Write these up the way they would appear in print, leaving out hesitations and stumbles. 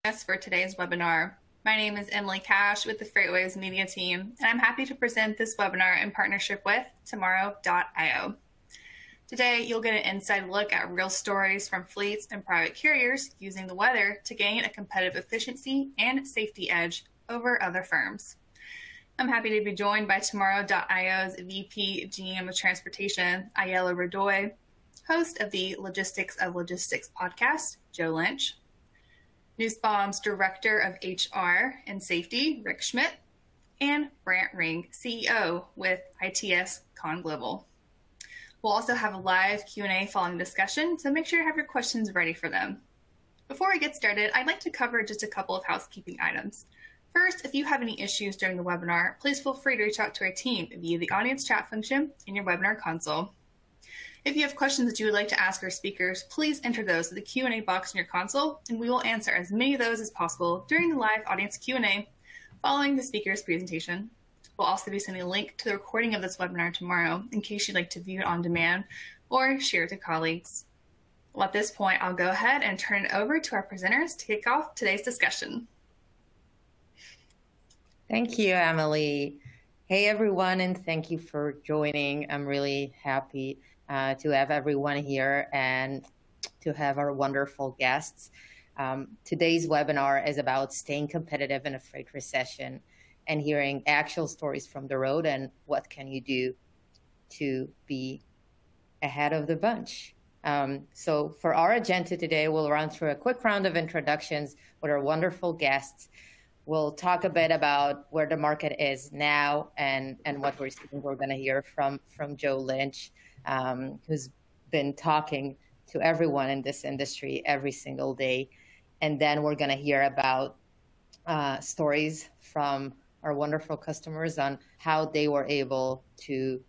Us for today's webinar. My name is Emily Cash with the FreightWaves Media Team, and I'm happy to present this webinar in partnership with Tomorrow.io. Today, you'll get an inside look at real stories from fleets and private carriers using the weather to gain a competitive efficiency and safety edge over other firms. I'm happy to be joined by Tomorrow.io's VP GM of Transportation, Ayala Radoy, host of the Logistics of Logistics podcast, Joe Lynch, Newsbom's Director of HR and Safety, Rick Schmidt, and Brant Ring, CEO with ITS Con Global. We'll also have a live Q&A following the discussion, so make sure to have your questions ready for them. Before we get started, I'd like to cover just a couple of housekeeping items. First, if you have any issues during the webinar, please feel free to reach out to our team via the audience chat function in your webinar console. If you have questions that you would like to ask our speakers, please enter those to the Q&A box in your console, and we will answer as many of those as possible during the live audience Q&A following the speaker's presentation. We'll also be sending a link to the recording of this webinar tomorrow in case you'd like to view it on demand or share it to colleagues. Well, at this point, I'll go ahead and turn it over to our presenters to kick off today's discussion. Thank you, Emily. Hey, everyone, and thank you for joining. I'm really happy to have everyone here and to have our wonderful guests. Today's webinar is about staying competitive in a freight recession and hearing actual stories from the road and what can you do to be ahead of the bunch. So for our agenda today, we'll run through a quick round of introductions with our wonderful guests. We'll talk a bit about where the market is now and what we're seeing. We're going to hear from Joe Lynch, who's been talking to everyone in this industry every single day. And then we're going to hear about stories from our wonderful customers on how they were able to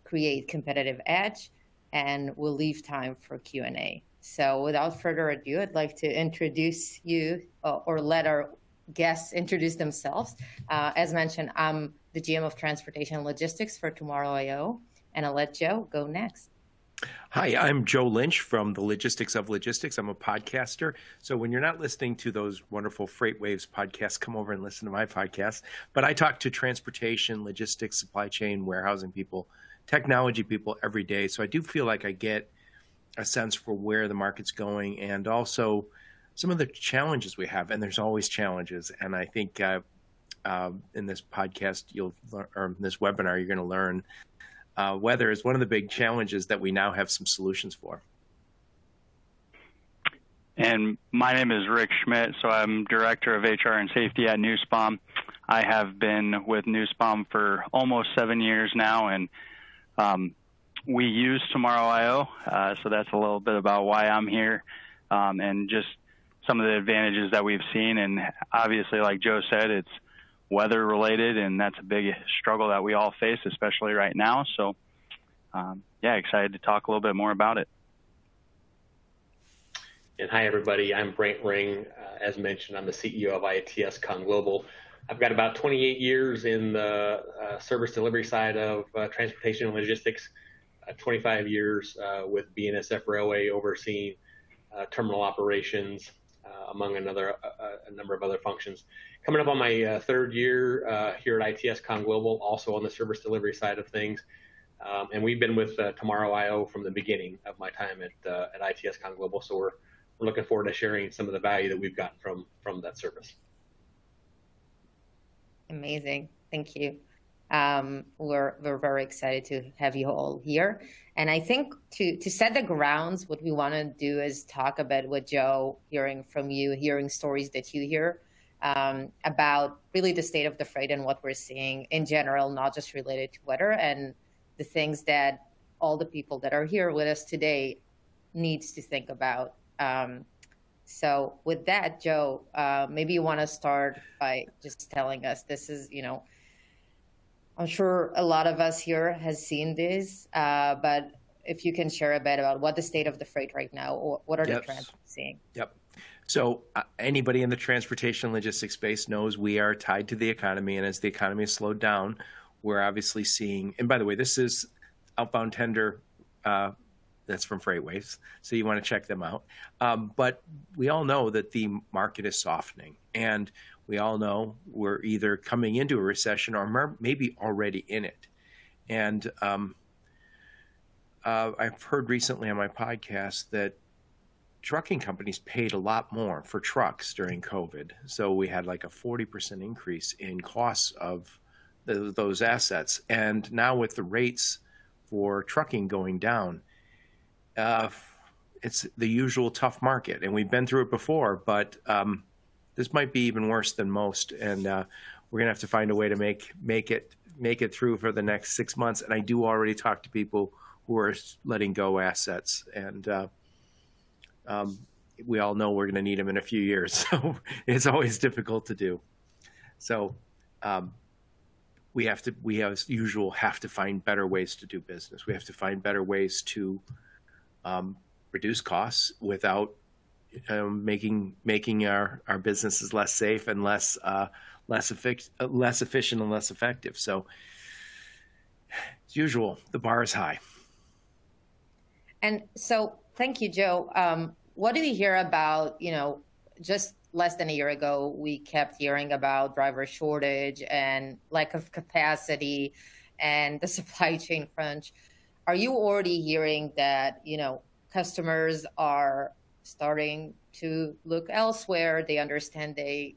create competitive edge, and we'll leave time for Q&A. So without further ado, I'd like to introduce you or let our guests introduce themselves. As mentioned, I'm the GM of Transportation and Logistics for Tomorrow.io, and I'll let Joe go next. Hi, I'm Joe Lynch from the Logistics of Logistics. I'm a podcaster. So when you're not listening to those wonderful FreightWaves podcasts, come over and listen to my podcast. But I talk to transportation, logistics, supply chain, warehousing people, technology people every day. So I do feel like I get a sense for where the market's going and also some of the challenges we have. And there's always challenges. And I think in this podcast, or in this webinar, you're going to learn weather is one of the big challenges that we now have some solutions for. And my name is Rick Schmidt, so I'm Director of HR and Safety at Newsbom. I have been with Newsbom for almost 7 years now, and we use Tomorrow.io, so that's a little bit about why I'm here, and just some of the advantages that we've seen. And obviously, like Joe said, it's weather related, and that's a big struggle that we all face, especially right now. So yeah, excited to talk a little bit more about it. And hi everybody, I'm Brant Ring. As mentioned, I'm the CEO of ITS Con Global. I've got about 28 years in the service delivery side of transportation and logistics, 25 years with BNSF Railway overseeing terminal operations, among a number of other functions. Coming up on my third year here at ITS Con Global, also on the service delivery side of things. And we've been with Tomorrow.io from the beginning of my time at ITS Con Global. So we're looking forward to sharing some of the value that we've gotten from that service. Amazing. Thank you. We're very excited to have you all here. And I think to set the grounds, what we want to do is talk a bit with Joe, hearing from you, hearing stories that you hear about really the state of the freight and what we're seeing in general, not just related to weather, and the things that all the people that are here with us today needs to think about. So with that, Joe, maybe you want to start by just telling us, this is, I'm sure a lot of us here has seen this, but if you can share a bit about what the state of the freight right now, or what are the trends we're seeing? Yep. So anybody in the transportation logistics space knows we are tied to the economy, and as the economy has slowed down, we're obviously seeing, and by the way, this is outbound tender That's from FreightWaves, so you want to check them out. But we all know that the market is softening, and we all know we're either coming into a recession or maybe already in it. And I've heard recently on my podcast that trucking companies paid a lot more for trucks during COVID. So we had like a 40% increase in costs of those assets. And now with the rates for trucking going down, it's the usual tough market. And we've been through it before, but this might be even worse than most. And we're going to have to find a way to make it through for the next 6 months. And I do already talk to people who are letting go assets. And we all know we're going to need them in a few years. So it's always difficult to do. So we as usual, have to find better ways to do business. We have to find better ways to reduce costs without making our businesses less safe and less efficient and less effective. So as usual, the bar is high. And so, thank you, Joe. What do we hear about, just less than a year ago, we kept hearing about driver shortage and lack of capacity and the supply chain crunch. Are you already hearing that, customers are starting to look elsewhere? They understand they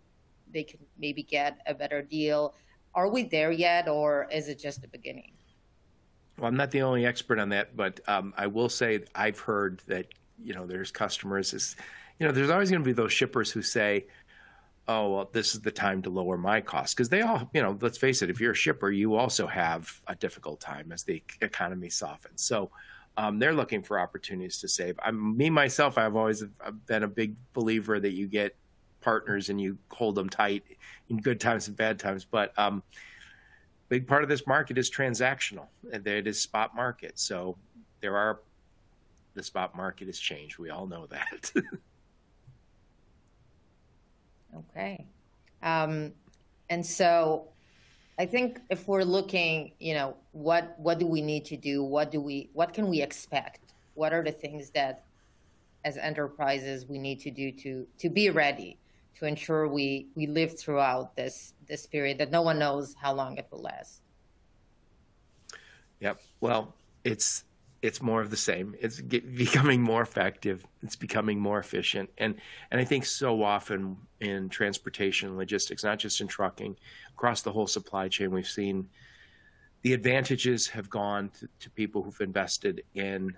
can maybe get a better deal. Are we there yet, or is it just the beginning? Well, I'm not the only expert on that, but I will say I've heard that, there's customers, there's always going to be those shippers who say, oh, well, this is the time to lower my costs. Because they all, let's face it, if you're a shipper, you also have a difficult time as the economy softens. So they're looking for opportunities to save. Myself, I've always been a big believer that you get partners and you hold them tight in good times and bad times. But big part of this market is transactional, and it is spot market. So the spot market has changed. We all know that. Okay. And so I think if we're looking, what do we need to do? What can we expect? What are the things that as enterprises we need to do to be ready, to ensure we live throughout this period that no one knows how long it will last? Yep. Well, it's more of the same. It's becoming more effective. It's becoming more efficient. And I think so often in transportation and logistics, not just in trucking, across the whole supply chain, we've seen the advantages have gone to people who've invested in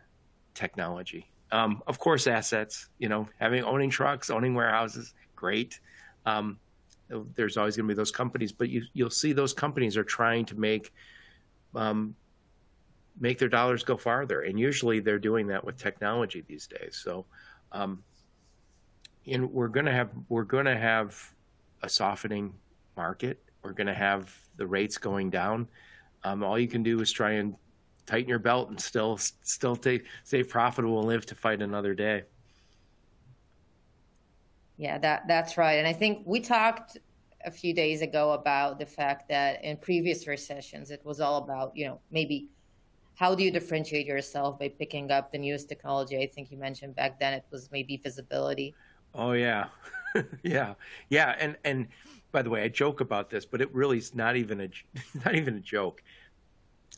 technology. Of course, assets, owning trucks, owning warehouses, great. There's always going to be those companies, but you'll see those companies are trying to make their dollars go farther. And usually they're doing that with technology these days. So, we're going to have a softening market. We're going to have the rates going down. All you can do is try and tighten your belt and still stay profitable and live to fight another day. Yeah, that's right. And I think we talked a few days ago about the fact that in previous recessions, it was all about, maybe how do you differentiate yourself by picking up the newest technology? I think you mentioned back then it was maybe visibility. Oh, yeah. Yeah. And by the way, I joke about this, but it really is not even a joke.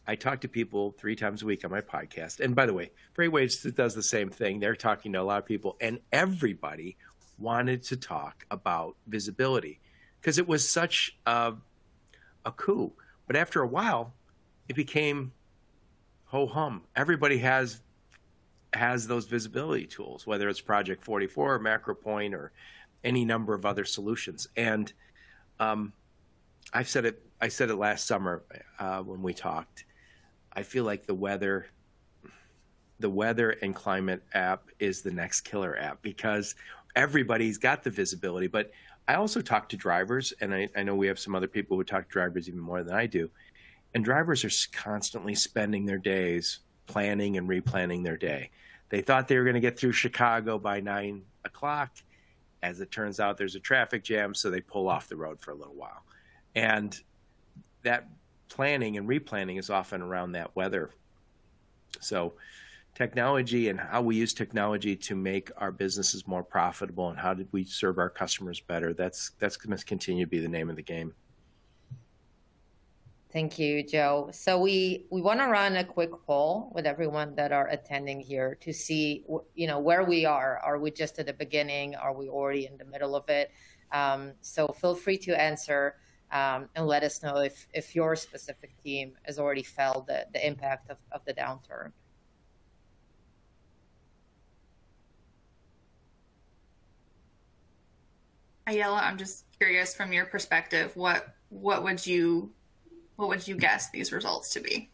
I talk to people 3 times a week on my podcast. And by the way, FreightWaves does the same thing. They're talking to a lot of people, and everybody wanted to talk about visibility because it was such a coup. But after a while, it became ho-hum. Everybody has those visibility tools, whether it's Project 44 or MacroPoint or any number of other solutions. And I said it last summer when we talked. I feel like the weather and climate app is the next killer app because everybody's got the visibility. But I also talk to drivers, and I know we have some other people who talk to drivers even more than I do. And drivers are constantly spending their days planning and replanning their day. They thought they were going to get through Chicago by 9 o'clock. As it turns out, there's a traffic jam, so they pull off the road for a little while. And that planning and replanning is often around that weather. So technology and how we use technology to make our businesses more profitable and how did we serve our customers better. That's going to continue to be the name of the game. Thank you, Joe. So we want to run a quick poll with everyone that are attending here to see, where we are. Are we just at the beginning? Are we already in the middle of it? So feel free to answer and let us know if your specific team has already felt the impact of the downturn. Ayala, I'm just curious from your perspective, what would you guess these results to be?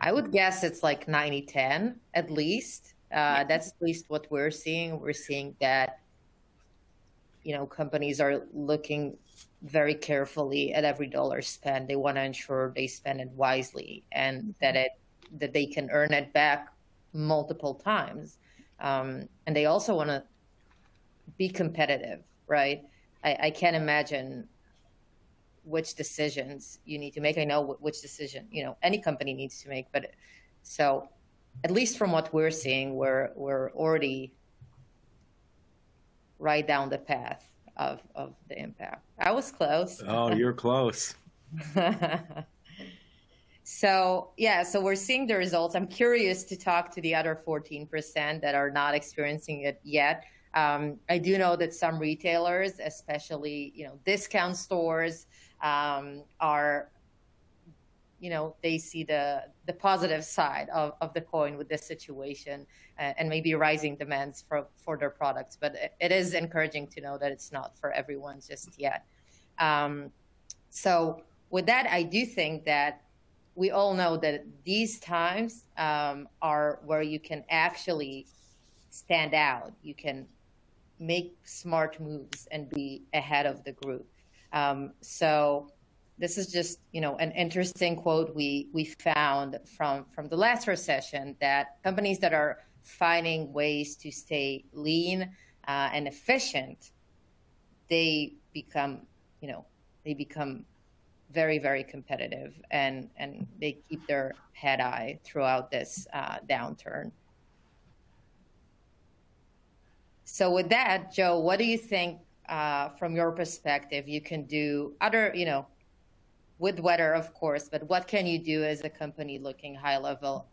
I would guess it's like 90-10 at least. That's at least what we're seeing. We're seeing that, companies are looking very carefully at every dollar spent. They want to ensure they spend it wisely and that they can earn it back multiple times. And they also want to be competitive, right? I can't imagine which decisions you need to make. I know which decision, any company needs to make, but so at least from what we're seeing, we're already right down the path of the impact. I was close. Oh, you're close. So we're seeing the results. I'm curious to talk to the other 14% that are not experiencing it yet. I do know that some retailers, especially, discount stores, are, they see the positive side of the coin with this situation and maybe rising demands for their products. But it is encouraging to know that it's not for everyone just yet. So with that, I do think that we all know that these times are where you can actually stand out. You can make smart moves and be ahead of the group. So this is just, an interesting quote we found from the last recession, that companies that are finding ways to stay lean and efficient, they become very, very competitive and they keep their head high throughout this downturn. So with that, Joe, what do you think from your perspective you can do other, with weather, of course, but what can you do as a company looking high level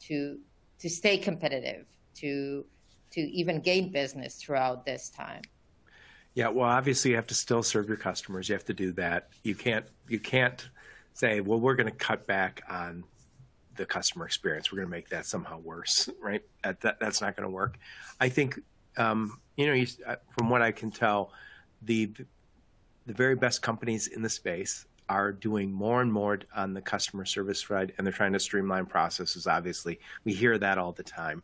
to stay competitive, to even gain business throughout this time? Yeah, well, obviously you have to still serve your customers. You have to do that. You can't say, well, we're going to cut back on the customer experience. We're going to make that somehow worse, right? That's not going to work. I think, from what I can tell, the very best companies in the space are doing more and more on the customer service side, and they're trying to streamline processes, obviously. We hear that all the time.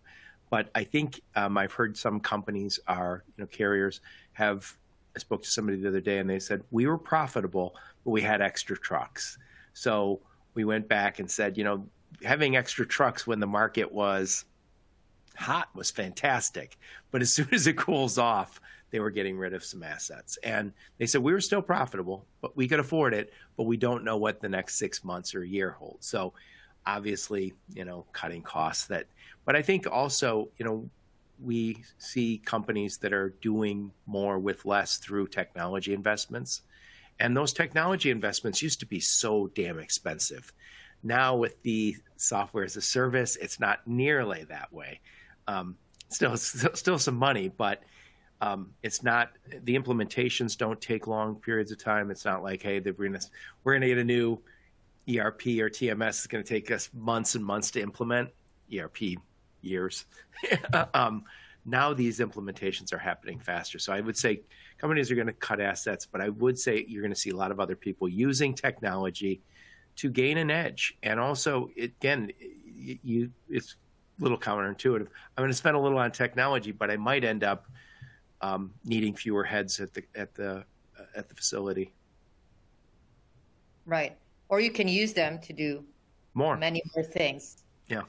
But I think I've heard some companies carriers have, I spoke to somebody the other day and they said, we were profitable, but we had extra trucks. So we went back and said, having extra trucks when the market was hot was fantastic. But as soon as it cools off, they were getting rid of some assets. And they said, we were still profitable, but we could afford it, but we don't know what the next 6 months or a year holds. So obviously, cutting costs but I think also, we see companies that are doing more with less through technology investments. And those technology investments used to be so damn expensive. Now with the software as a service, it's not nearly that way. Still some money, but it's not, the implementations don't take long periods of time. It's not like, hey, we're going to get a new ERP or TMS. It's going to take us months and months to implement. ERP years. Now these implementations are happening faster. So I would say companies are going to cut assets, but I would say you're going to see a lot of other people using technology to gain an edge. And also, again, it's a little counterintuitive. I'm going to spend a little on technology, but I might end up needing fewer heads at the facility. Right. Or you can use them to do many more things. Yeah.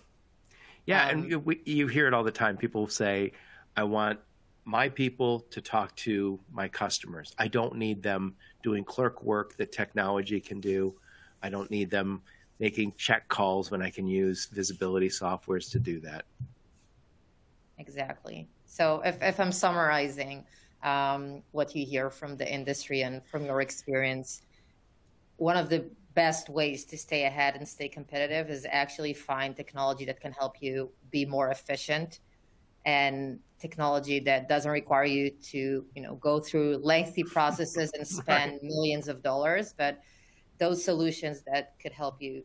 Yeah, and you hear it all the time. People say, I want my people to talk to my customers. I don't need them doing clerk work that technology can do. I don't need them. making check calls when I can use visibility softwares to do that. Exactly. So if I'm summarizing what you hear from the industry and from your experience, one of the best ways to stay ahead and stay competitive is actually find technology that can help you be more efficient, and technology that doesn't require you to, go through lengthy processes and spend millions of dollars, but those solutions that could help you,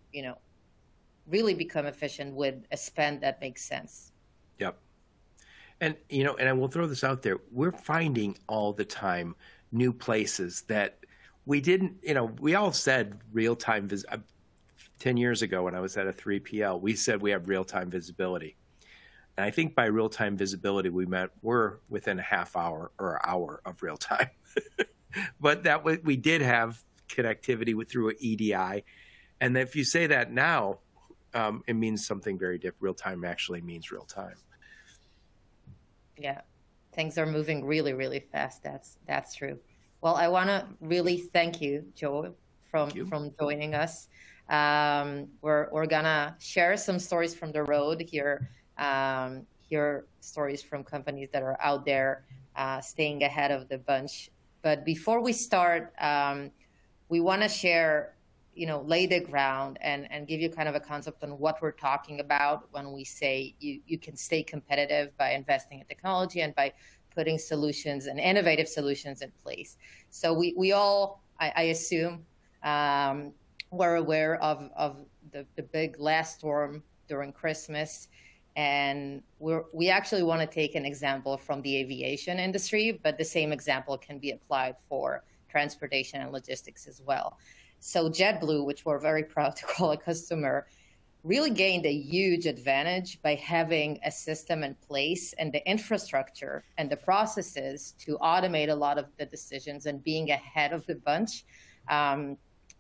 really become efficient with a spend that makes sense. Yep. And, and I will throw this out there. We're finding all the time new places that we didn't, we all said real-time 10 years ago when I was at a 3PL, we said we have real-time visibility. And I think by real-time visibility, we meant we're within a half hour or an hour of real time. But we did have connectivity through an EDI. And if you say that now, it means something very different. Real-time actually means real-time. Yeah, things are moving really, really fast. That's true. Well, I want to really thank you, Joe, from joining us. We're gonna share some stories from the road here. Hear stories from companies that are out there staying ahead of the bunch. But before we start, we want to share, lay the ground and give you kind of a concept on what we're talking about when we say you can stay competitive by investing in technology and by putting solutions and innovative solutions in place. So we all, I assume, were aware of the big last storm during Christmas. And we actually want to take an example from the aviation industry, but the same example can be applied for transportation and logistics as well. So JetBlue, which we're very proud to call a customer, really gained a huge advantage by having a system in place and the infrastructure and the processes to automate a lot of the decisions and being ahead of the bunch. And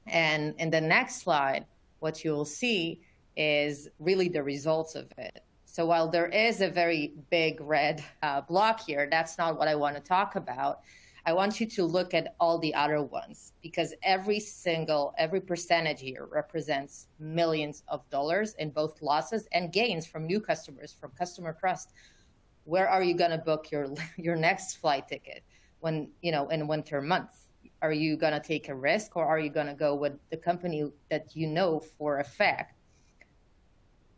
in the next slide, what you'll see is really the results of it. So while there is a very big red block here, that's not what I want to talk about. I want you to look at all the other ones, because every percentage here represents millions of dollars in both losses and gains from new customers, from customer trust. Where are you going to book your next flight ticket when, in winter months? Are you going to take a risk, or are you going to go with the company that for a fact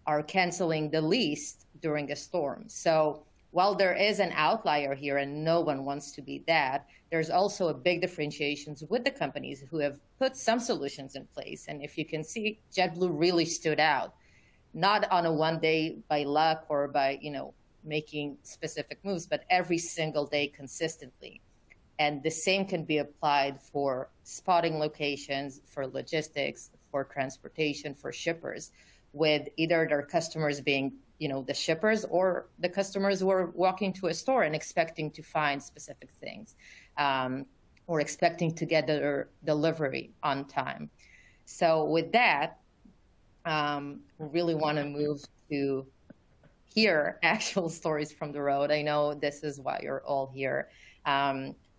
are canceling the least during a storm? So while there is an outlier here and no one wants to be that, there's also a big differentiations with the companies who have put some solutions in place. And if you can see, JetBlue really stood out, not on a one day by luck or by, making specific moves, but every single day consistently. And the same can be applied for spotting locations, for logistics, for transportation, for shippers, with either their customers being, the shippers, or the customers who are walking to a store and expecting to find specific things, or expecting to get their delivery on time. So with that, we really want to move to hear actual stories from the road. I know this is why you're all here.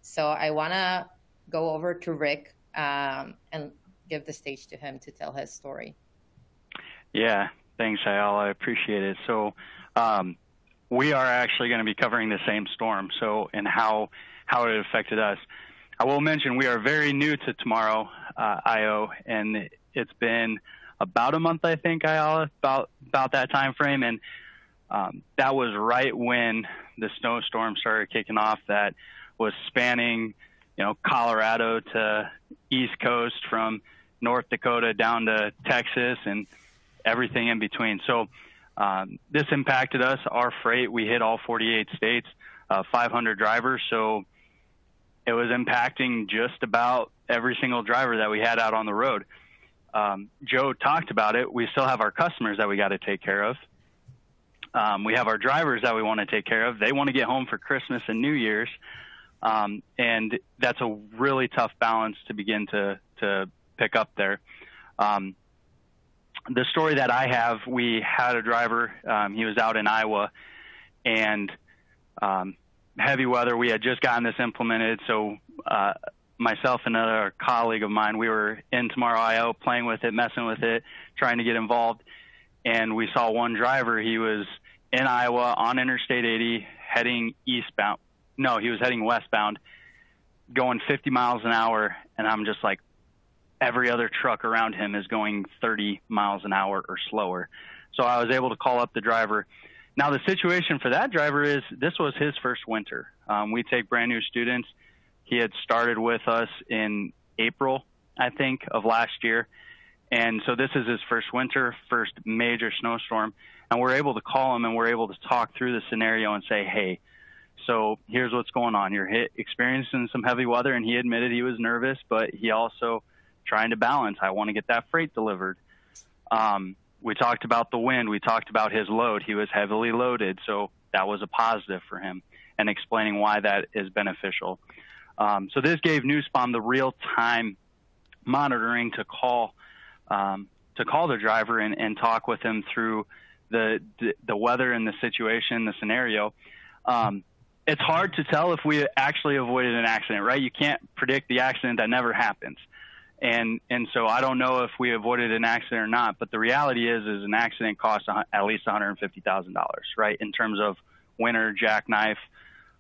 So I want to go over to Rick and give the stage to him to tell his story. Yeah, thanks, Eyal. I appreciate it. So we are actually going to be covering the same storm, and how it affected us. I will mention we are very new to Tomorrow IO, and it's been about a month, I think, Eyal, about that time frame. And that was right when the snowstorm started kicking off that was spanning, Colorado to East Coast, from North Dakota down to Texas and everything in between. So this impacted us. Our freight, we hit all 48 states, 500 drivers. So it was impacting just about every single driver that we had out on the road. Joe talked about it. We still have our customers that we got to take care of. We have our drivers that we want to take care of. They want to get home for Christmas and New Year's. And that's a really tough balance to begin to pick up there. The story that I have, we had a driver, he was out in Iowa, and heavy weather. We had just gotten this implemented, so myself and another colleague of mine, we were in Tomorrow I/O playing with it, messing with it, trying to get involved. And we saw one driver. He was in Iowa on Interstate 80 heading eastbound. No, he was heading westbound, going 50 miles an hour. And I'm just like, every other truck around him is going 30 miles an hour or slower. So I was able to call up the driver. Now, the situation for that driver is this was his first winter. We take brand new students. He had started with us in April, I think, of last year. And so this is his first winter, first major snowstorm. And we're able to call him and we're able to talk through the scenario and say, hey, so here's what's going on. You're experiencing some heavy weather, and he admitted he was nervous, but he also trying to balance. I want to get that freight delivered. We talked about the wind. We talked about his load. He was heavily loaded, so that was a positive for him, and explaining why that is beneficial. So this gave Newspawn the real-time monitoring to call the driver and talk with him through the weather and the situation, the scenario. It's hard to tell if we actually avoided an accident, right? You can't predict the accident that never happens. And so I don't know if we avoided an accident or not, but the reality is an accident costs at least $150,000, right? In terms of winter, jackknife,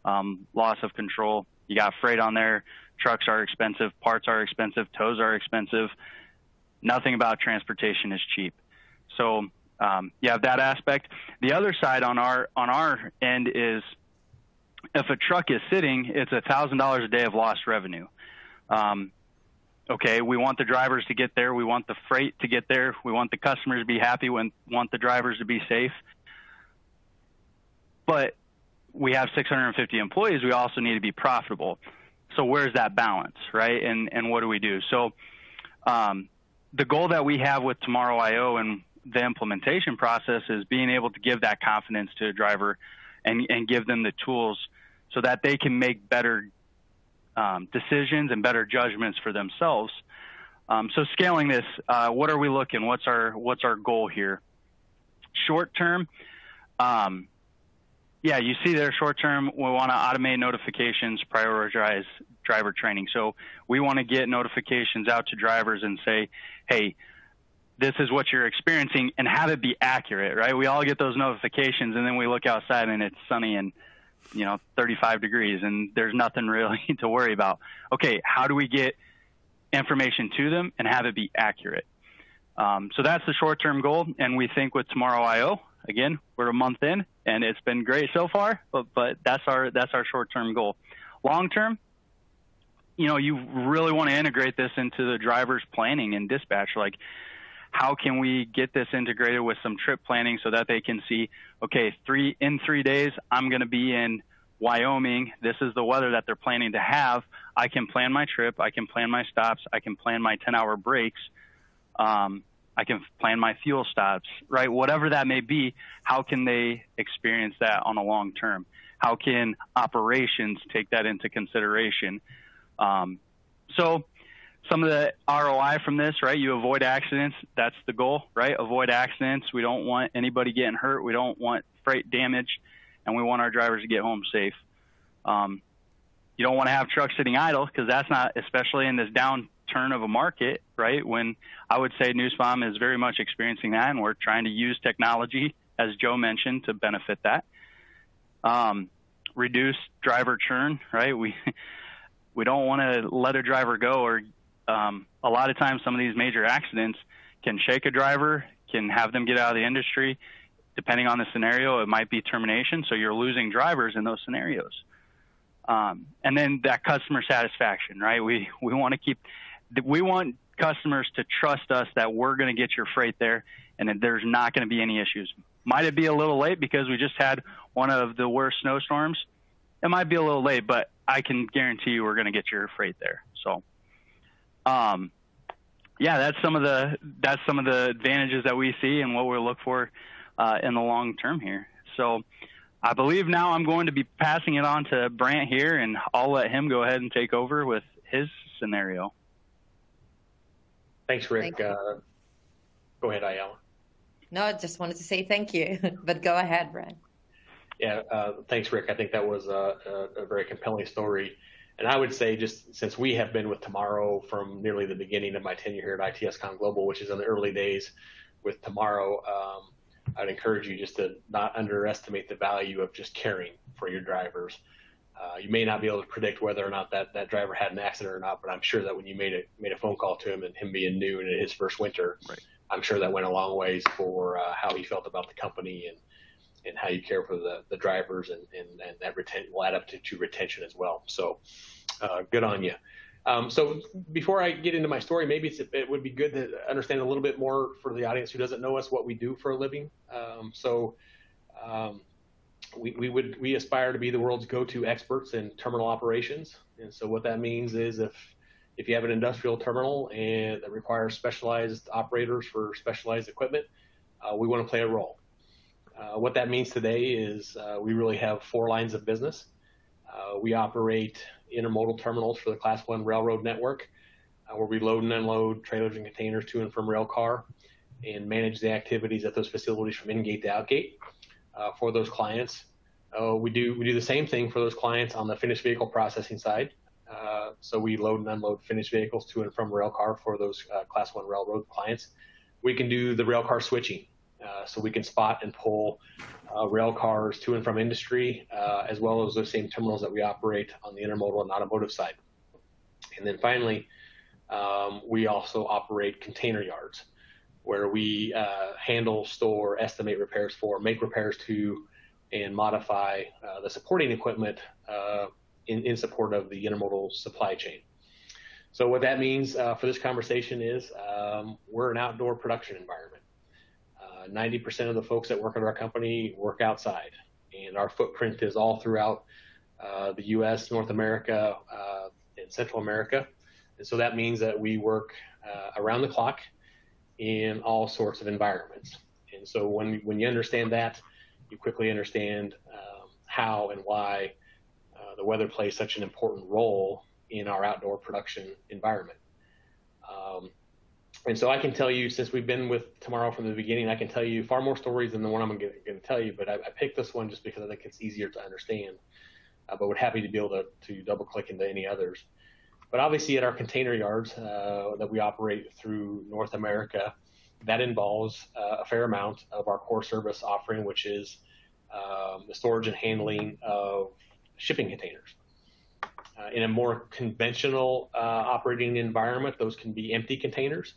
loss of control. You got freight on there. Trucks are expensive. Parts are expensive. Tows are expensive. Nothing about transportation is cheap. So you have that aspect. The other side on our end is if a truck is sitting, it's $1,000 a day of lost revenue. Okay, we want the drivers to get there. We want the freight to get there. We want the customers to be happy. We want the drivers to be safe. But we have 650 employees. We also need to be profitable. So where's that balance, right? And what do we do? So the goal that we have with Tomorrow I/O and the implementation process is being able to give that confidence to a driver and give them the tools so that they can make better decisions and better judgments for themselves. So scaling this, what are we looking? What's our goal here? Short term, you see there short term, we want to automate notifications, prioritize driver training. So we want to get notifications out to drivers and say, hey, this is what you're experiencing, and have it be accurate, right? We all get those notifications, and then we look outside and it's sunny and 35 degrees, and there's nothing really to worry about. Okay, how do we get information to them and have it be accurate? So that's the short-term goal, and we think with Tomorrow I/O, again, we're a month in, and it's been great so far, but that's our short-term goal. Long-term, you really want to integrate this into the driver's planning and dispatch. Like, how can we get this integrated with some trip planning so that they can see, okay, 3 days, I'm going to be in Wyoming. This is the weather that they're planning to have. I can plan my trip. I can plan my stops. I can plan my 10-hour breaks. I can plan my fuel stops, right? Whatever that may be, how can they experience that on a long term? How can operations take that into consideration? So some of the ROI from this, right? You avoid accidents. That's the goal, right? Avoid accidents. We don't want anybody getting hurt. We don't want freight damage, and we want our drivers to get home safe. You don't want to have trucks sitting idle, because that's not, especially in this downturn of a market, right? When I would say Newspawn is very much experiencing that, and we're trying to use technology, as Joe mentioned, to benefit that. Reduce driver churn, right? We don't want to let a driver go, or a lot of times some of these major accidents can shake a driver, can have them get out of the industry. Depending on the scenario, it might be termination. So you're losing drivers in those scenarios. And then that customer satisfaction, right? We want customers to trust us that we're going to get your freight there, and that there's not going to be any issues. Might it be a little late because we just had one of the worst snowstorms? It might be a little late, but I can guarantee you we're going to get your freight there. So, that's some of the advantages that we see and what we look for in the long term here. So I believe now I'm going to be passing it on to Brant here, and I'll let him go ahead and take over with his scenario. Thanks, Rick. Go ahead, Ayala. No, I just wanted to say thank you, but go ahead, Brant. Yeah, thanks, Rick. I think that was a very compelling story. And I would say, just since we have been with Tomorrow from nearly the beginning of my tenure here at ITSCon Global, which is in the early days with Tomorrow, I'd encourage you just to not underestimate the value of just caring for your drivers. You may not be able to predict whether or not that driver had an accident or not, but I'm sure that when you made a phone call to him, and him being new and in his first winter, right, I'm sure that went a long ways for how he felt about the company and how you care for the drivers, and that will add up to retention as well. So good on you. So before I get into my story, maybe it would be good to understand a little bit more for the audience who doesn't know us, what we do for a living. We aspire to be the world's go-to experts in terminal operations. And so what that means is if you have an industrial terminal and that requires specialized operators for specialized equipment, we want to play a role. What that means today is we really have 4 lines of business. We operate intermodal terminals for the Class 1 railroad network, where we load and unload trailers and containers to and from rail car and manage the activities at those facilities from in-gate to out-gate for those clients. We do the same thing for those clients on the finished vehicle processing side. So we load and unload finished vehicles to and from rail car for those Class 1 railroad clients. We can do the rail car switching. So we can spot and pull rail cars to and from industry, as well as those same terminals that we operate on the intermodal and automotive side. And then finally, we also operate container yards, where we handle, store, estimate repairs for, make repairs to, and modify the supporting equipment in support of the intermodal supply chain. So what that means for this conversation is we're an outdoor production environment. 90% of the folks that work at our company work outside, and our footprint is all throughout the U.S., North America, and Central America. And so that means that we work around the clock in all sorts of environments. And so when you understand that, you quickly understand how and why the weather plays such an important role in our outdoor production environment. And so I can tell you, since we've been with Tomorrow from the beginning, I can tell you far more stories than the one I'm going to tell you, but I picked this one just because I think it's easier to understand, but we're happy to be able to double click into any others. But obviously at our container yards that we operate through North America, that involves a fair amount of our core service offering, which is the storage and handling of shipping containers. In a more conventional operating environment, those can be empty containers,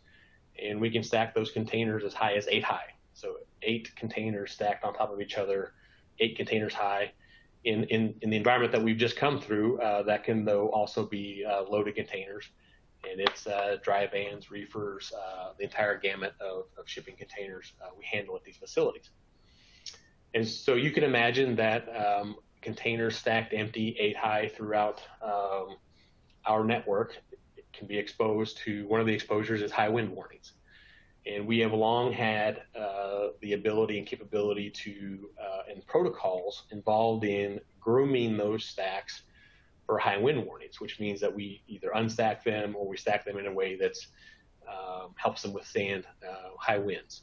and we can stack those containers as high as 8 high. So 8 containers stacked on top of each other, 8 containers high. In the environment that we've just come through, that can though also be loaded containers, and it's dry vans, reefers, the entire gamut of shipping containers we handle at these facilities. And so you can imagine that containers stacked empty 8 high throughout our network can be exposed to, one of the exposures is high wind warnings. And we have long had the ability and capability to, and protocols involved in grooming those stacks for high wind warnings, which means that we either unstack them or we stack them in a way that's helps them withstand high winds.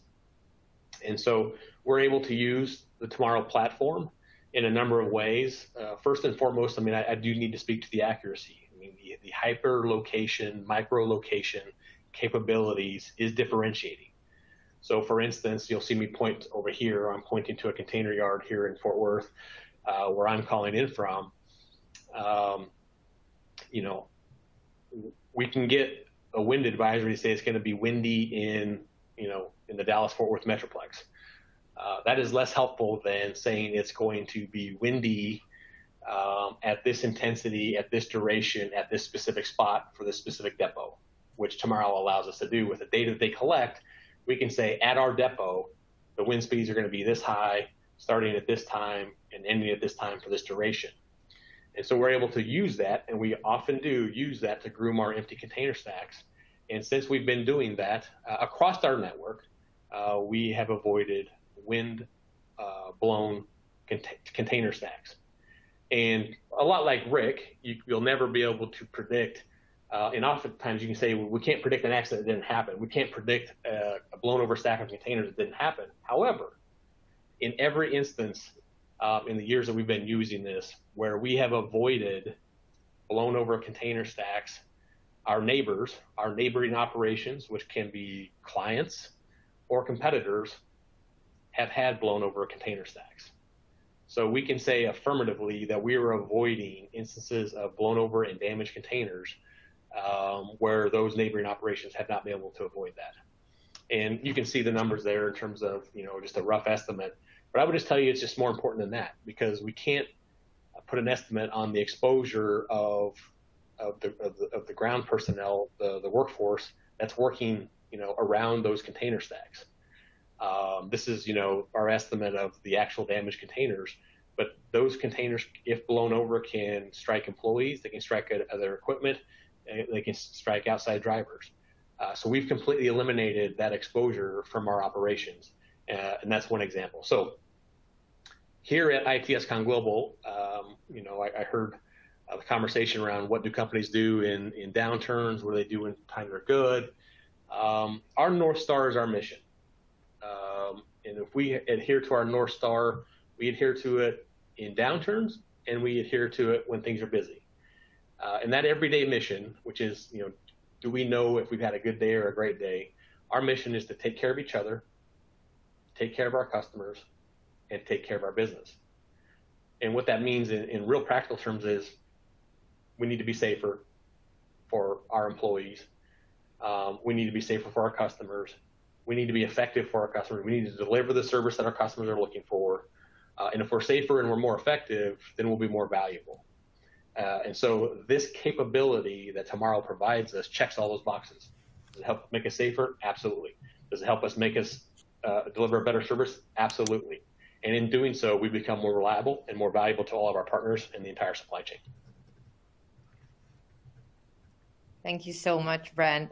And so we're able to use the Tomorrow platform in a number of ways. First and foremost, I mean, I do need to speak to the accuracy. I mean, the hyper location, micro location capabilities is differentiating. So for instance, you'll see me point over here. I'm pointing to a container yard here in Fort Worth, where I'm calling in from. You know, we can get a wind advisory to say it's going to be windy in the Dallas-Fort Worth Metroplex. That is less helpful than saying it's going to be windy at this intensity, at this duration, at this specific spot for this specific depot, which Tomorrow allows us to do. With the data that they collect, we can say at our depot, the wind speeds are going to be this high, starting at this time and ending at this time for this duration. And so we're able to use that, and we often do use that to groom our empty container stacks. And since we've been doing that across our network, we have avoided wind blown container stacks. And a lot like Rick, you'll never be able to predict, and oftentimes you can say, well, we can't predict an accident that didn't happen. We can't predict a blown over stack of containers that didn't happen. However, in every instance in the years that we've been using this, where we have avoided blown over container stacks, our neighbors, our neighboring operations, which can be clients or competitors, have had blown over container stacks. So we can say affirmatively that we are avoiding instances of blown over and damaged containers where those neighboring operations have not been able to avoid that. And you can see the numbers there in terms of, just a rough estimate. But I would just tell you it's just more important than that, because we can't put an estimate on the exposure of the ground personnel, the workforce that's working, around those container stacks. This is, our estimate of the actual damaged containers, but those containers, if blown over, can strike employees, they can strike other equipment, they can strike outside drivers. So we've completely eliminated that exposure from our operations, and that's one example. So here at ITSCon Global, I heard the conversation around what do companies do in downturns, what do they do when times are good. Our North Star is our mission. And if we adhere to our North Star, we adhere to it in downturns, and we adhere to it when things are busy. And that everyday mission, which is, do we know if we've had a good day or a great day? Our mission is to take care of each other, take care of our customers, and take care of our business. And what that means in real practical terms is we need to be safer for our employees. We need to be safer for our customers. We need to be effective for our customers. We need to deliver the service that our customers are looking for. And if we're safer and we're more effective, then we'll be more valuable. And so this capability that Tomorrow provides us checks all those boxes. Does it help make us safer? Absolutely. Does it help us make us deliver a better service? Absolutely. And in doing so, we become more reliable and more valuable to all of our partners and the entire supply chain. Thank you so much, Brent.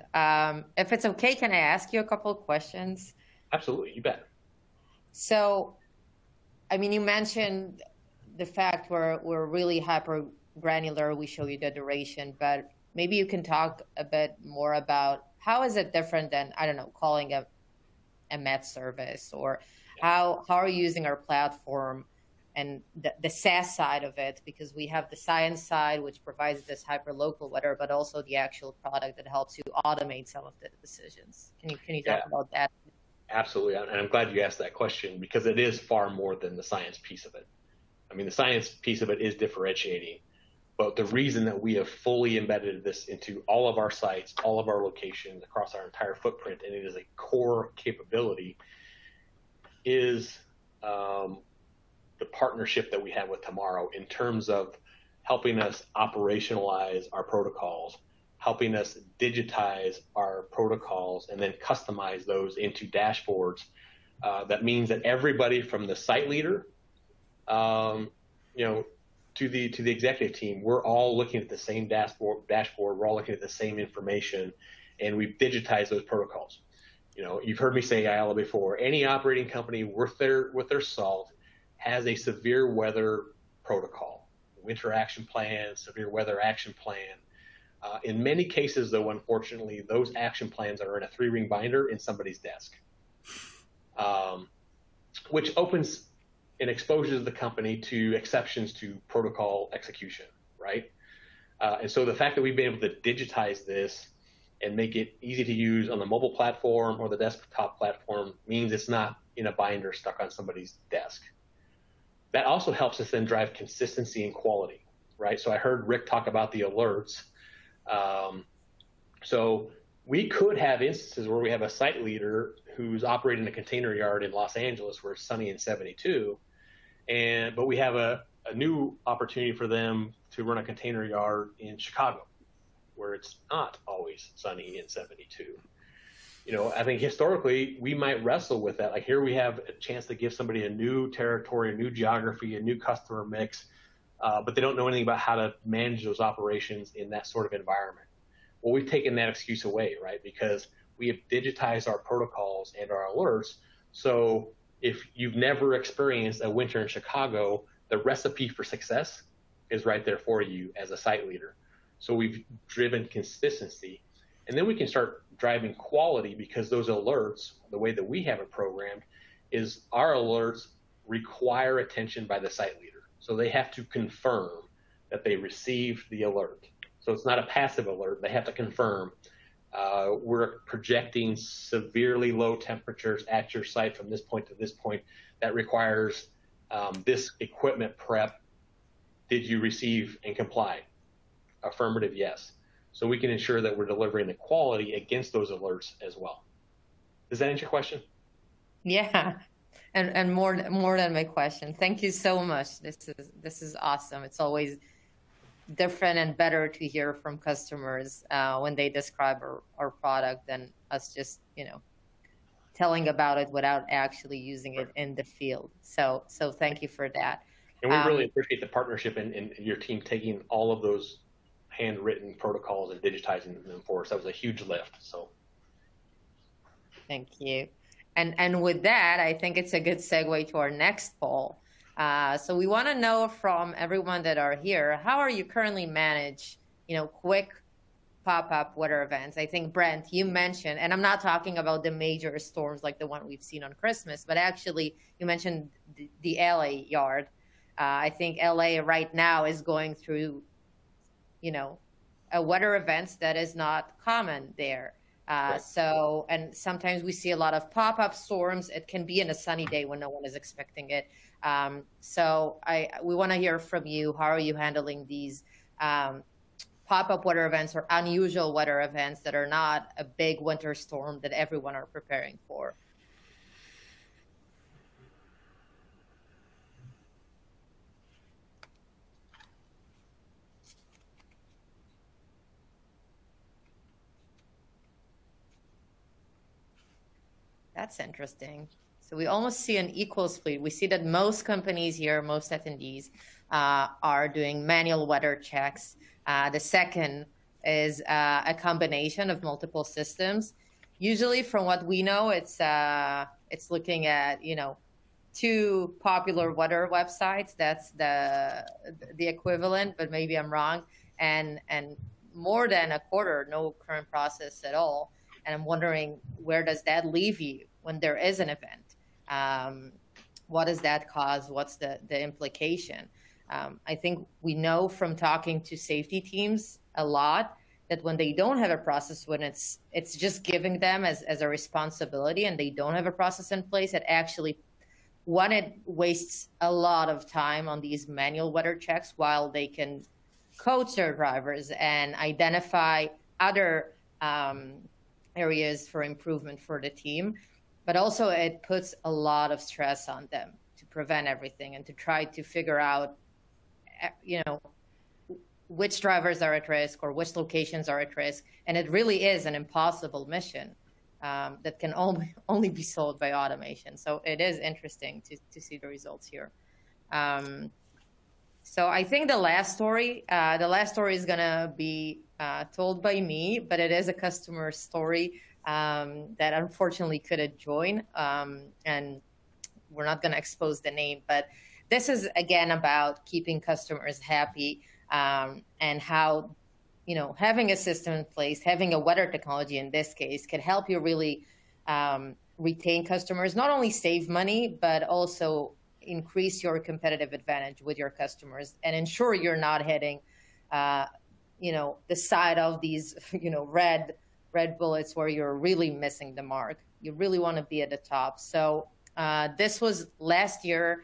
If it's okay, can I ask you a couple of questions? Absolutely, you bet. So, you mentioned the fact we're really hyper granular. We show you the duration, but maybe you can talk a bit more about how is it different than, calling a Met service, or how are you using our platform and the SaaS side of it, because we have the science side, which provides this hyper-local weather, but also the actual product that helps you automate some of the decisions. Can you talk about that? Absolutely, and I'm glad you asked that question, because it is far more than the science piece of it. The science piece of it is differentiating, but the reason that we have fully embedded this into all of our sites, all of our locations across our entire footprint, and it is a core capability, is the partnership that we have with Tomorrow in terms of helping us operationalize our protocols, helping us digitize our protocols, and then customize those into dashboards. That means that everybody from the site leader, to the executive team, we're all looking at the same dashboard. We're all looking at the same information, and we've digitized those protocols. You've heard me say IALA before. Any operating company worth their salt has a severe weather protocol, winter action plan, severe weather action plan. In many cases, though, unfortunately, those action plans are in a 3-ring binder in somebody's desk, which opens and exposes the company to exceptions to protocol execution, right? And so the fact that we've been able to digitize this and make it easy to use on the mobile platform or the desktop platform means it's not in a binder stuck on somebody's desk. That also helps us then drive consistency and quality, right? So I heard Rick talk about the alerts. So we could have instances where we have a site leader who's operating a container yard in Los Angeles where it's sunny and 72, but we have a new opportunity for them to run a container yard in Chicago where it's not always sunny and 72. I think historically we might wrestle with that. Like here we have a chance to give somebody a new territory, a new geography, a new customer mix, but they don't know anything about how to manage those operations in that sort of environment. Well, we've taken that excuse away, right? Because we have digitized our protocols and our alerts. So if you've never experienced a winter in Chicago, the recipe for success is right there for you as a site leader. So we've driven consistency, and then we can start driving quality, because those alerts, the way that we have it programmed, is our alerts require attention by the site leader. So they have to confirm that they received the alert. So it's not a passive alert. They have to confirm. We're projecting severely low temperatures at your site from this point to this point. That requires this equipment prep. Did you receive and comply? Affirmative, yes. So we can ensure that we're delivering the quality against those alerts as well. Does that answer your question? Yeah, and more than my question. Thank you so much. This is awesome. It's always different and better to hear from customers when they describe our product than us just telling about it without actually using it in the field. So thank you for that. And we really appreciate the partnership and your team taking all of those handwritten protocols and digitizing them for us. That was a huge lift. So thank you. And with that, I think it's a good segue to our next poll. So we want to know from everyone that are here, how are you currently manage, quick pop-up weather events? I think, Brent, you mentioned, and I'm not talking about the major storms like the one we've seen on Christmas, but actually you mentioned the LA yard. I think LA right now is going through, a weather events that is not common there. So, and sometimes we see a lot of pop-up storms. It can be in a sunny day when no one is expecting it. So we want to hear from you. How are you handling these pop-up weather events or unusual weather events that are not a big winter storm that everyone are preparing for? That's interesting. So we almost see an equal split. We see that most companies here, most attendees, are doing manual weather checks. The second is a combination of multiple systems. Usually, from what we know, it's looking at two popular weather websites. That's the equivalent, but maybe I'm wrong. And more than a quarter, no current process at all. And I'm wondering, where does that leave you when there is an event? What does that cause? What's the implication? I think we know from talking to safety teams a lot that when they don't have a process, when it's just giving them as a responsibility and they don't have a process in place, it actually, one, it wastes a lot of time on these manual weather checks while they can coach their drivers and identify other areas for improvement for the team. But also it puts a lot of stress on them to prevent everything and to try to figure out, which drivers are at risk or which locations are at risk. And it really is an impossible mission that can only be solved by automation. So it is interesting to see the results here. So I think the last story is going to be told by me, but it is a customer story that unfortunately couldn't join. And we're not going to expose the name, but this is again about keeping customers happy and how, having a system in place, having a weather technology in this case can help you really retain customers, not only save money, but also increase your competitive advantage with your customers and ensure you're not hitting, the side of these, red bullets where you're really missing the mark. You really want to be at the top. So this was last year.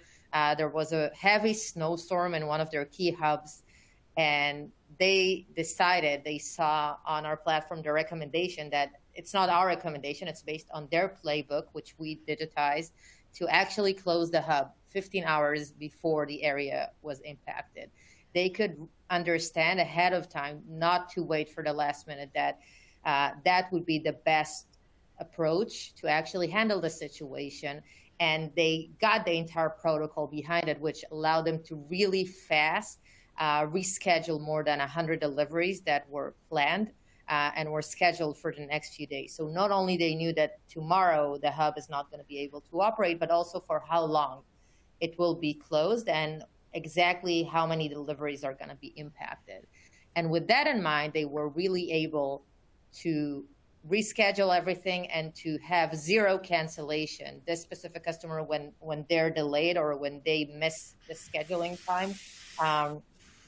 There was a heavy snowstorm in one of their key hubs, and they saw on our platform the recommendation that it's not our recommendation, it's based on their playbook, which we digitized, to actually close the hub 15 hours before the area was impacted. They could understand ahead of time not to wait for the last minute, that that would be the best approach to actually handle the situation. And they got the entire protocol behind it, which allowed them to really fast reschedule more than 100 deliveries that were planned and were scheduled for the next few days. So not only they knew that tomorrow the hub is not going to be able to operate, but also for how long it will be closed and exactly how many deliveries are going to be impacted. And with that in mind, they were really able to reschedule everything and to have zero cancellation. This specific customer, when they're delayed or when they miss the scheduling time,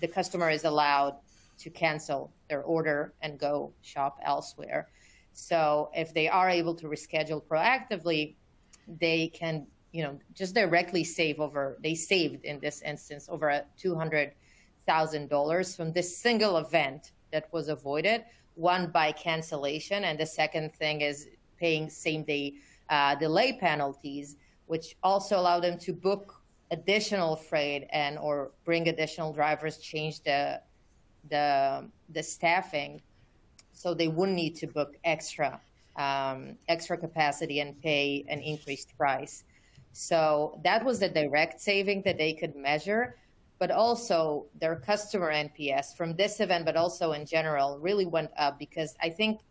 the customer is allowed to cancel their order and go shop elsewhere. So if they are able to reschedule proactively, they can, just directly they saved in this instance over $200,000 from this single event that was avoided, one by cancellation. And the second thing is paying same-day delay penalties, which also allow them to book additional freight or bring additional drivers, change the staffing, so they wouldn't need to book extra capacity and pay an increased price. So that was the direct saving that they could measure, but also their customer NPS from this event, but also in general, really went up because I think,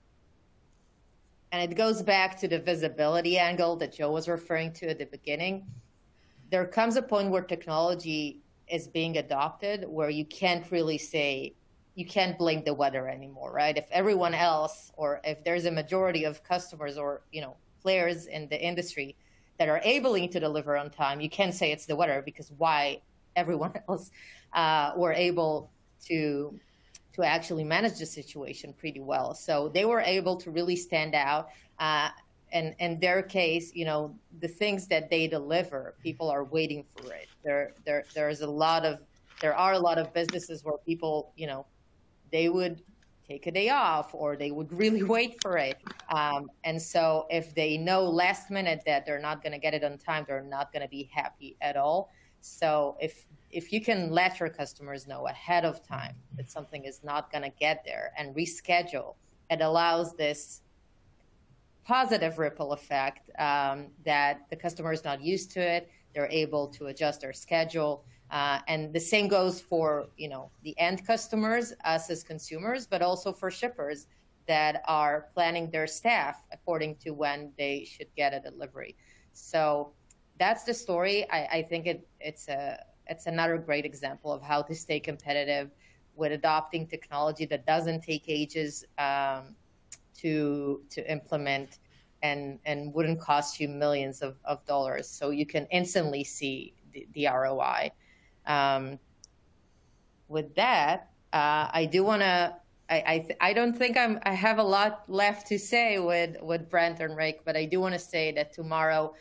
and it goes back to the visibility angle that Joe was referring to at the beginning, there comes a point where technology is being adopted where you can't blame the weather anymore, right? If everyone else, or if there's a majority of customers or, players in the industry that are able to deliver on time, you can't say it's the weather, because why everyone else were able to actually manage the situation pretty well. So they were able to really stand out. And in their case, the things that they deliver, people are waiting for it. There are a lot of businesses where people, they would take a day off or they would really wait for it. And so if they know last minute that they're not going to get it on time, they're not going to be happy at all. So if you can let your customers know ahead of time that something is not going to get there and reschedule, it allows this positive ripple effect that the customer is not used to it. They're able to adjust their schedule. And the same goes for, the end customers, us as consumers, but also for shippers that are planning their staff according to when they should get a delivery. So that's the story. I think it's another great example of how to stay competitive with adopting technology that doesn't take ages to implement and wouldn't cost you millions of dollars. So you can instantly see the ROI. With that, I do want to, I don't think I have a lot left to say with Brent and Rick, but I do want to say that tomorrow,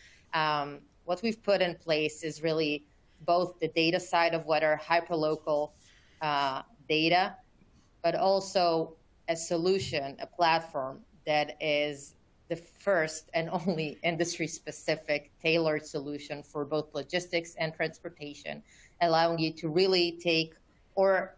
what we've put in place is really both the data side of weather, hyperlocal data, but also a solution, a platform that is the first and only industry-specific tailored solution for both logistics and transportation, allowing you to really take or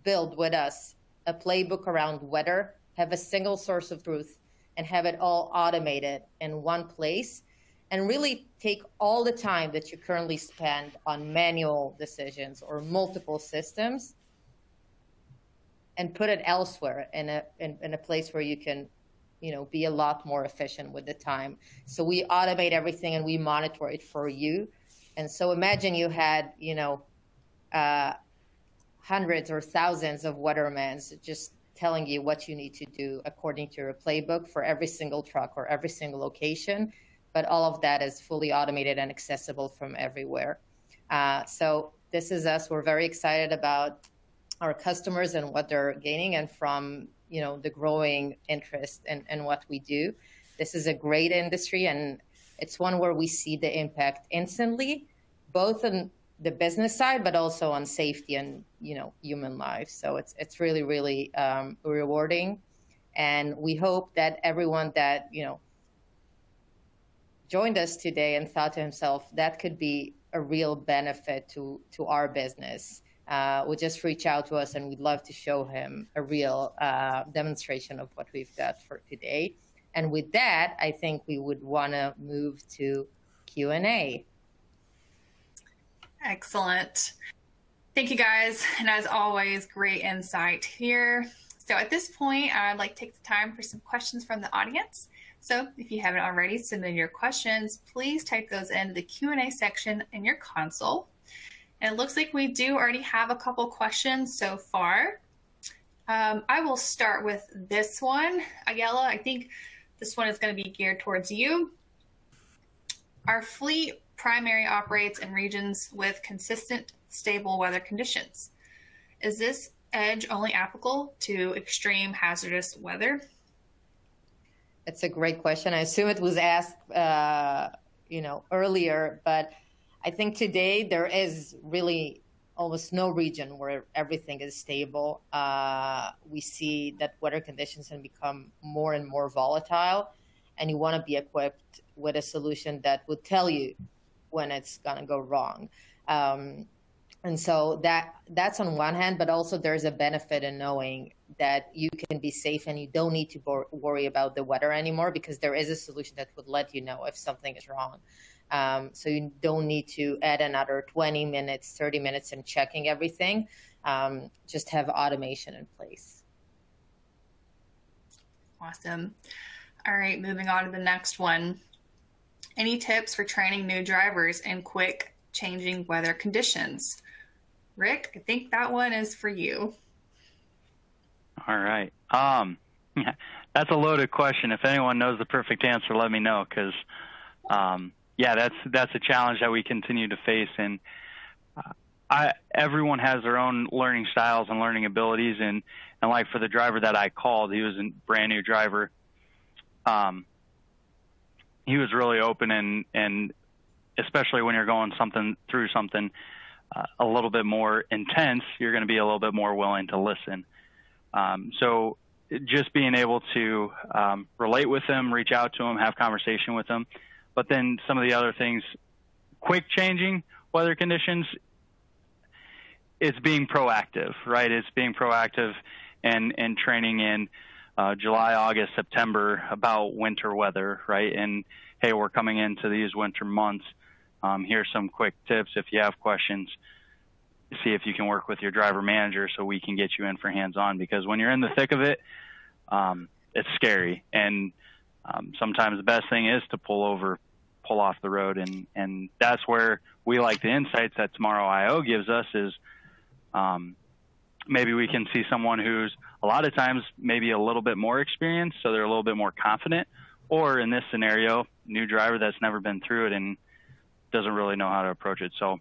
build with us a playbook around weather, have a single source of truth, and have it all automated in one place, and really take all the time that you currently spend on manual decisions or multiple systems and put it elsewhere in a place where you can be a lot more efficient with the time. So we automate everything and we monitor it for you. And so imagine you had, hundreds or thousands of weathermans just telling you what you need to do according to your playbook for every single truck or every single location. But all of that is fully automated and accessible from everywhere. So this is us. We're very excited about our customers and what they're gaining, and from the growing interest in what we do. This is a great industry, and it's one where we see the impact instantly, both on the business side, but also on safety and human lives. So it's really, really rewarding, and we hope that everyone that joined us today and thought to himself that could be a real benefit to our business would just reach out to us, and we'd love to show him a real demonstration of what we've got for today. And with that, I think we would want to move to Q&A. Excellent. Thank you, guys. And as always, great insight here. So at this point, I'd like to take the time for some questions from the audience. So if you haven't already submitted your questions, please type those into the Q&A section in your console. And it looks like we do already have a couple questions so far. I will start with this one. Ayala, I think this one is going to be geared towards you. Our fleet primarily operates in regions with consistent, stable weather conditions. Is this edge only applicable to extreme hazardous weather? It's a great question. I assume it was asked, earlier, but I think today there is really almost no region where everything is stable. We see that weather conditions can become more and more volatile, and you want to be equipped with a solution that would tell you when it's going to go wrong. And so that's on one hand, but also there's a benefit in knowing that you can be safe and you don't need to worry about the weather anymore, because there is a solution that would let you know if something is wrong. So you don't need to add another 20 minutes, 30 minutes in checking everything. Just have automation in place. Awesome. All right, moving on to the next one. Any tips for training new drivers in quick changing weather conditions? Rick, I think that one is for you. All right. That's a loaded question. If anyone knows the perfect answer, let me know, because that's a challenge that we continue to face. And everyone has their own learning styles and learning abilities. And like for the driver that I called, he was a brand new driver. He was really open, and especially when you're going through something a little bit more intense, you're going to be a little bit more willing to listen. So just being able to relate with them, reach out to them, have conversation with them. But then some of the other things, quick changing weather conditions, it's being proactive, right? It's being proactive and training in July, August, September about winter weather, right? And hey, we're coming into these winter months. Here's some quick tips. If you have questions, see if you can work with your driver manager so we can get you in for hands-on, because when you're in the thick of it, it's scary. And sometimes the best thing is to pull off the road. And that's where we like the insights that Tomorrow I/O gives us is maybe we can see someone who's a lot of times maybe a little bit more experienced, so they're a little bit more confident, or in this scenario, new driver that's never been through it and doesn't really know how to approach it. So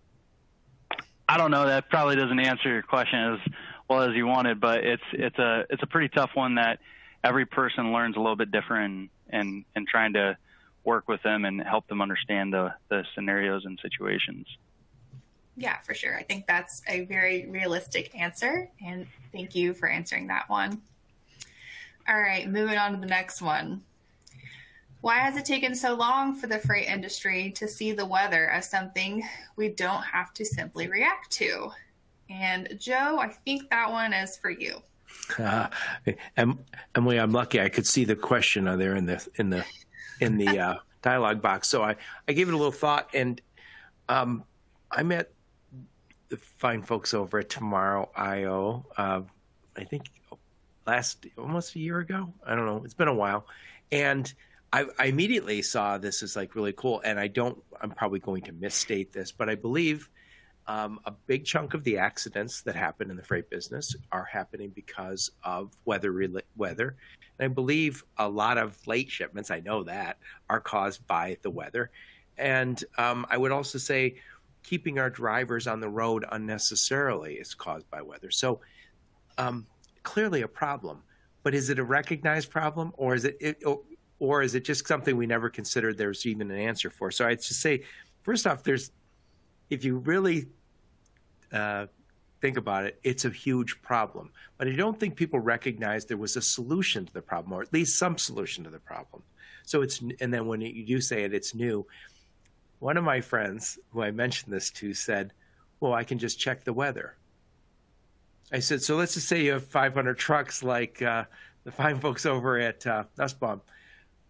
I don't know, that probably doesn't answer your question as well as you wanted, but it's a pretty tough one that every person learns a little bit different, and trying to work with them and help them understand the scenarios and situations. Yeah, for sure. I think that's a very realistic answer, and thank you for answering that one. All right, moving on to the next one. Why has it taken so long for the freight industry to see the weather as something we don't have to simply react to? And Joe, I think that one is for you. Emily, I'm lucky I could see the question there in the dialogue box. So I gave it a little thought, and I met the fine folks over at Tomorrow I/O, I think almost a year ago. I don't know. It's been a while. And I immediately saw this as like really cool. And I'm probably going to misstate this, but I believe a big chunk of the accidents that happen in the freight business are happening because of weather. And I believe a lot of late shipments, I know that, are caused by the weather. And I would also say keeping our drivers on the road unnecessarily is caused by weather. So clearly a problem, but is it a recognized problem, or is it just something we never considered there's even an answer for? So I'd just say, first off, if you really think about it, it's a huge problem. But I don't think people recognize there was a solution to the problem, or at least some solution to the problem. So and then when you do say it's new. One of my friends who I mentioned this to said, well, I can just check the weather. I said, so let's just say you have 500 trucks like the fine folks over at Nussbaum.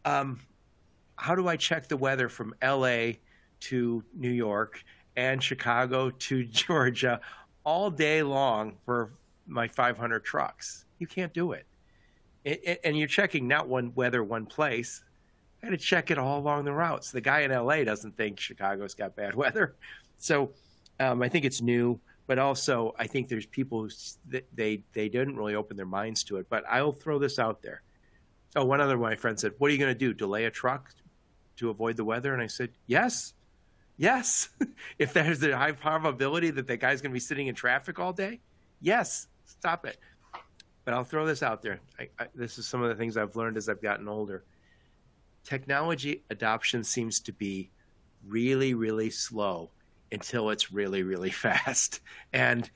How do I check the weather from LA to New York and Chicago to Georgia all day long for my 500 trucks? You can't do it. And you're checking not one place. I got to check it all along the routes. The guy in LA doesn't think Chicago's got bad weather. So I think it's new, but also I think there's people that they didn't really open their minds to it. But I'll throw this out there. Oh, one other one, my friend said, what are you going to do? Delay a truck to avoid the weather? And I said, yes. If there's a high probability that the guy's going to be sitting in traffic all day, Yes, stop it. But I'll throw this out there. This is some of the things I've learned as I've gotten older. Technology adoption seems to be really, really slow until it's really, really fast. And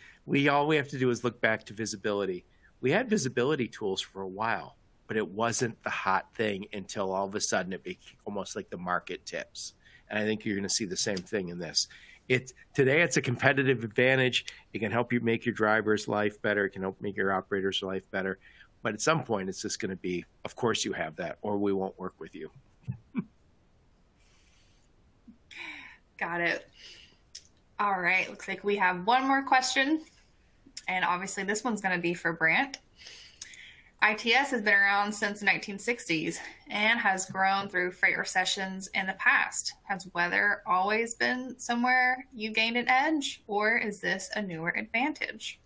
all we have to do is look back to visibility. We had visibility tools for a while, but it wasn't the hot thing until all of a sudden it became almost like the market tips. And I think you're going to see the same thing in this. Today it's a competitive advantage. It can help you make your driver's life better. It can help make your operator's life better. But at some point, it's just going to be, of course you have that, or we won't work with you. Got it. All right. Looks like we have one more question. And obviously this one's going to be for Brant. ITS has been around since the 1960s and has grown through freight recessions in the past. Has weather always been somewhere you gained an edge, or is this a newer advantage?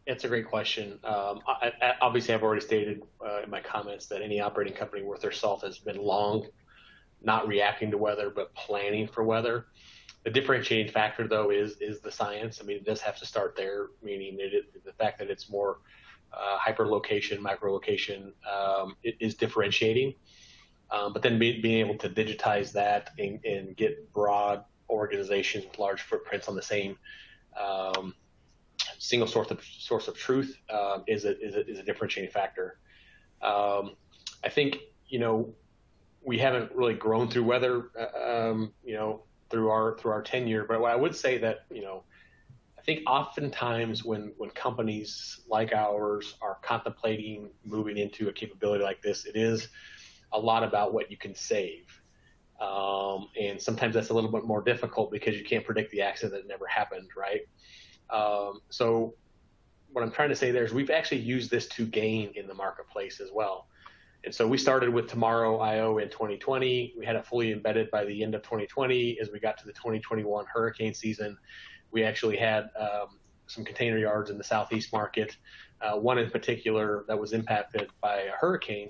It's a great question. Obviously, I've already stated in my comments that any operating company worth their salt has been long not reacting to weather, but planning for weather. The differentiating factor, though, is the science. I mean, it does have to start there, meaning the fact that it's more hyper-location, micro-location, it is differentiating. But then being able to digitize that and get broad organizations with large footprints on the same single source of truth is a differentiating factor. I think, we haven't really grown through weather, through our tenure. But what I would say that, I think oftentimes when companies like ours are contemplating moving into a capability like this, it is a lot about what you can save. And sometimes that's a little bit more difficult because you can't predict the accident that never happened, right? So what I'm trying to say there is we've actually used this to gain in the marketplace as well. And so we started with Tomorrow IO in 2020. We had it fully embedded by the end of 2020. As we got to the 2021 hurricane season, we actually had some container yards in the Southeast market, one in particular that was impacted by a hurricane.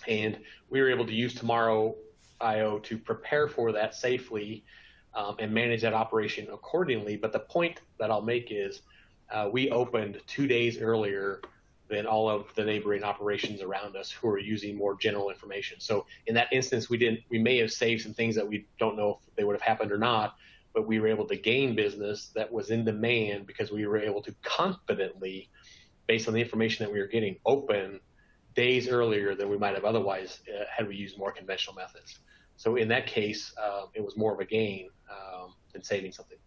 And we were able to use Tomorrow IO to prepare for that safely and manage that operation accordingly. But the point that I'll make is we opened 2 days earlier than all of the neighboring operations around us who are using more general information. So in that instance, we may have saved some things that we don't know if they would have happened or not, but we were able to gain business that was in demand because we were able to confidently, based on the information that we were getting, open days earlier than we might have otherwise had we used more conventional methods. So in that case, it was more of a gain than saving something.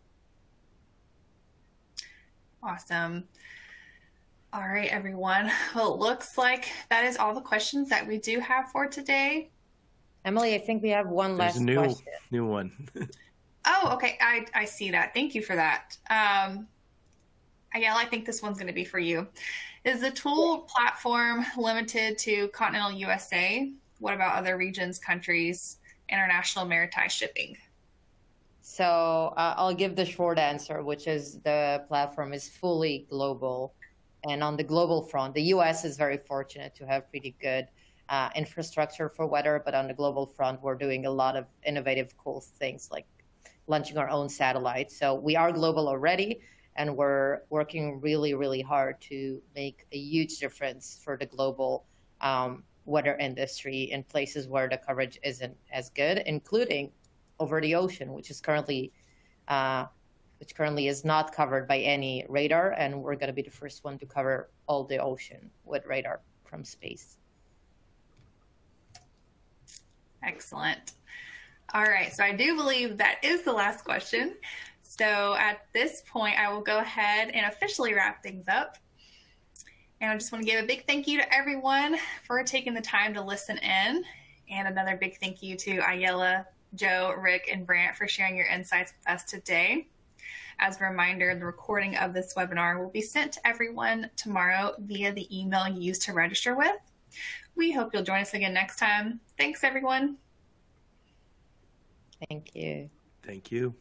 Awesome. All right, everyone. Well, it looks like that is all the questions that we do have for today. Emily, I think we have one last question. New one. Oh, okay. I see that. Thank you for that. Ayala, I think this one's going to be for you. Is the tool platform limited to continental USA? What about other regions, countries, international maritime shipping? So I'll give the short answer, which is the platform is fully global. And on the global front, the US is very fortunate to have pretty good infrastructure for weather. But on the global front, we're doing a lot of innovative, cool things like launching our own satellites. So we are global already, and we're working really, really hard to make a huge difference for the global weather industry in places where the coverage isn't as good, including over the ocean, which currently is not covered by any radar, and we're going to be the first one to cover all the ocean with radar from space. Excellent. All right, so I do believe that is the last question. So at this point, I will go ahead and officially wrap things up. And I just want to give a big thank you to everyone for taking the time to listen in. And another big thank you to Ayala, Joe, Rick, and Brant for sharing your insights with us today. As a reminder, the recording of this webinar will be sent to everyone tomorrow via the email you used to register with. We hope you'll join us again next time. Thanks, everyone. Thank you. Thank you.